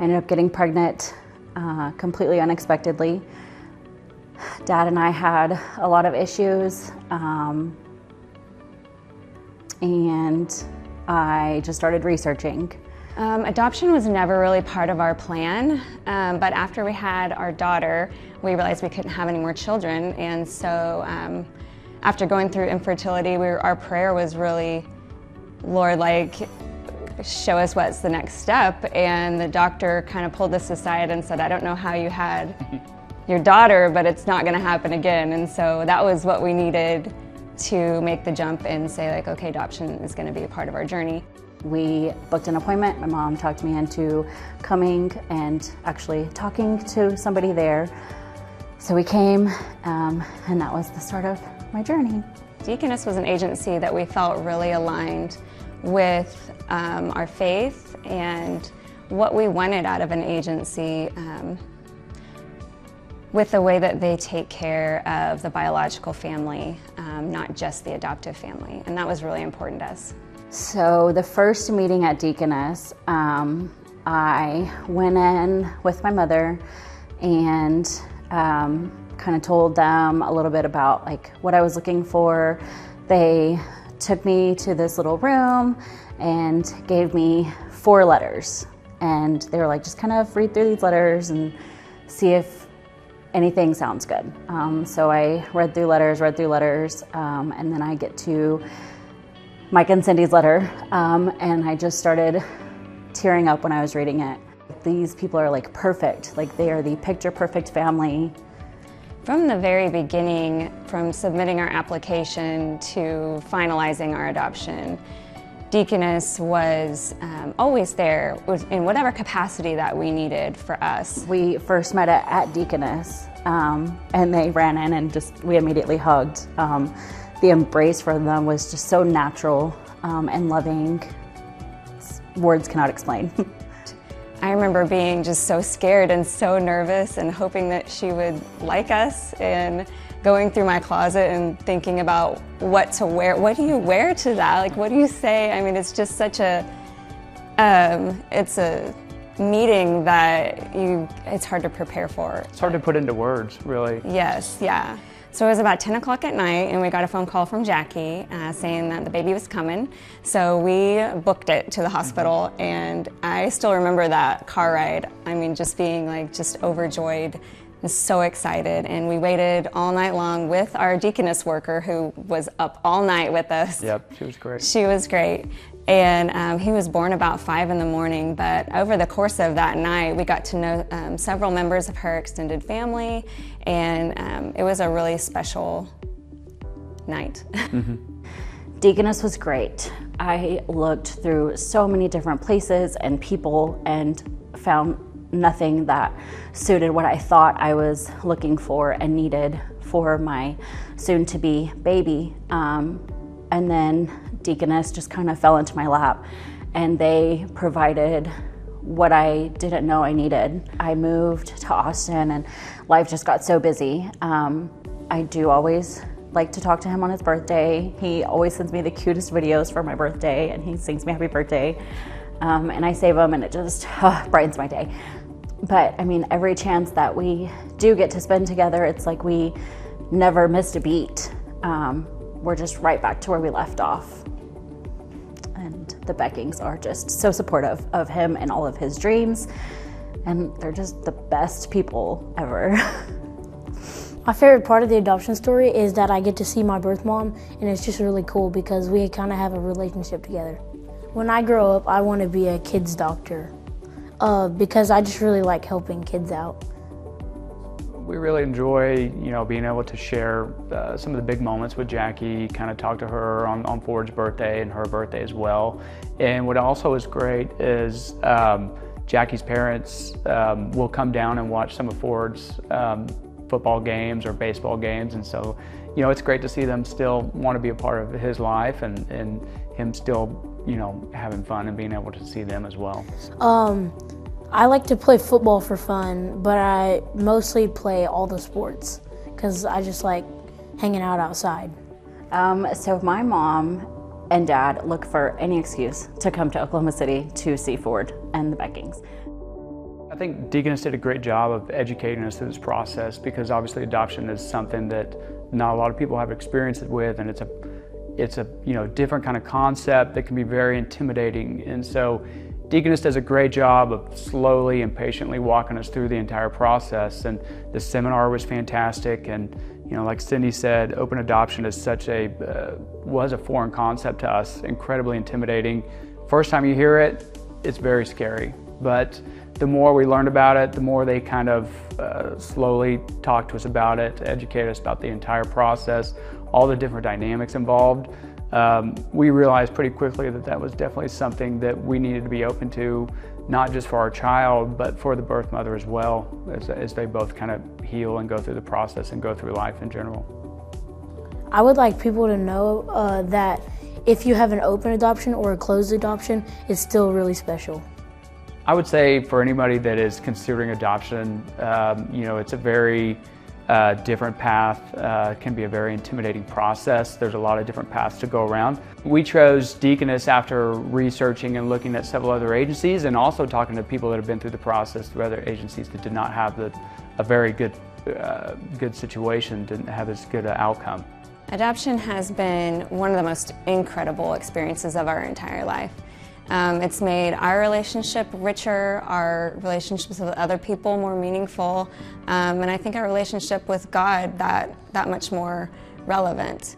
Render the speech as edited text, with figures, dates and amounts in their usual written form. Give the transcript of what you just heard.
I ended up getting pregnant completely unexpectedly. Dad and I had a lot of issues, and I just started researching. Adoption was never really part of our plan, but after we had our daughter, we realized we couldn't have any more children, and so after going through infertility, our prayer was really, Lord, like, show us what's the next step. And the doctor kind of pulled us aside and said, I don't know how you had your daughter, but it's not going to happen again. And so that was what we needed to make the jump and say, like, okay, adoption is going to be a part of our journey. We booked an appointment. My mom talked me into coming and actually talking to somebody there. So we came, and that was the start of my journey. Deaconess was an agency that we felt really aligned with our faith and what we wanted out of an agency, with the way that they take care of the biological family, not just the adoptive family, and that was really important to us. So the first meeting at Deaconess, I went in with my mother and kind of told them a little bit about like what I was looking for. They took me to this little room and gave me 4 letters, and they were like, just kind of read through these letters and see if anything sounds good. So I read through letters, and then I get to Mike and Cindy's letter, and I just started tearing up when I was reading it. These people are like perfect, like they are the picture perfect family. From the very beginning, from submitting our application to finalizing our adoption, Deaconess was always there in whatever capacity that we needed for us. We first met at Deaconess, and they ran in and we immediately hugged. The embrace for them was just so natural and loving. Words cannot explain. I remember being just so scared and so nervous and hoping that she would like us, and going through my closet and thinking about what to wear. What do you wear to that? Like, what do you say? I mean, it's just such a, it's a meeting that it's hard to prepare for. It's hard to put into words, really. Yes, yeah. So it was about 10 o'clock at night, and we got a phone call from Jackie saying that the baby was coming. So we booked it to the hospital, and I still remember that car ride. I mean, just being like just overjoyed and so excited. And we waited all night long with our Deaconess worker who was up all night with us. Yep, she was great. She was great. And he was born about 5 in the morning, but over the course of that night, we got to know several members of her extended family, and it was a really special night. Mm-hmm. Deaconess was great. I looked through so many different places and people and found nothing that suited what I thought I was looking for and needed for my soon-to-be baby. And then Deaconess just kind of fell into my lap, and they provided what I didn't know I needed. I moved to Austin and life just got so busy. I do always like to talk to him on his birthday. He always sends me the cutest videos for my birthday, and he sings me happy birthday. And I save them, and it just brightens my day. But I mean, every chance that we do get to spend together, it's like we never missed a beat. We're just right back to where we left off. And the Beckings are just so supportive of him and all of his dreams. And they're just the best people ever. My favorite part of the adoption story is that I get to see my birth mom, and it's just really cool because we kind of have a relationship together. When I grow up, I want to be a kid's doctor because I just really like helping kids out. We really enjoy, being able to share some of the big moments with Jackie, kind of talk to her on Ford's birthday and her birthday as well. And what also is great is Jackie's parents will come down and watch some of Ford's football games or baseball games. And so, it's great to see them still want to be a part of his life and him still, having fun and being able to see them as well. I like to play football for fun, but I mostly play all the sports because I just like hanging out outside. So my mom and dad look for any excuse to come to Oklahoma City to see Ford and the Beckings. think Deaconess did a great job of educating us through this process, because obviously adoption is something that not a lot of people have experience with, and it's a different kind of concept that can be very intimidating. And so Deaconess does a great job of slowly and patiently walking us through the entire process. And the seminar was fantastic. And like Cindy said, open adoption is was a foreign concept to us, incredibly intimidating. First time you hear it, it's very scary. But the more we learned about it, the more they kind of slowly talked to us about it, educated us about the entire process, all the different dynamics involved. We realized pretty quickly that that was definitely something that we needed to be open to, not just for our child, but for the birth mother as well, as they both kind of heal and go through the process and go through life in general. I would like people to know that if you have an open adoption or a closed adoption, it's still really special. I would say for anybody that is considering adoption, it's a very different path. It can be a very intimidating process. There's a lot of different paths to go around. We chose Deaconess after researching and looking at several other agencies, and also talking to people that have been through the process through other agencies that did not have a very good situation, didn't have as good an outcome. Adoption has been one of the most incredible experiences of our entire life. It's made our relationship richer, our relationships with other people more meaningful, and I think our relationship with God that much more relevant.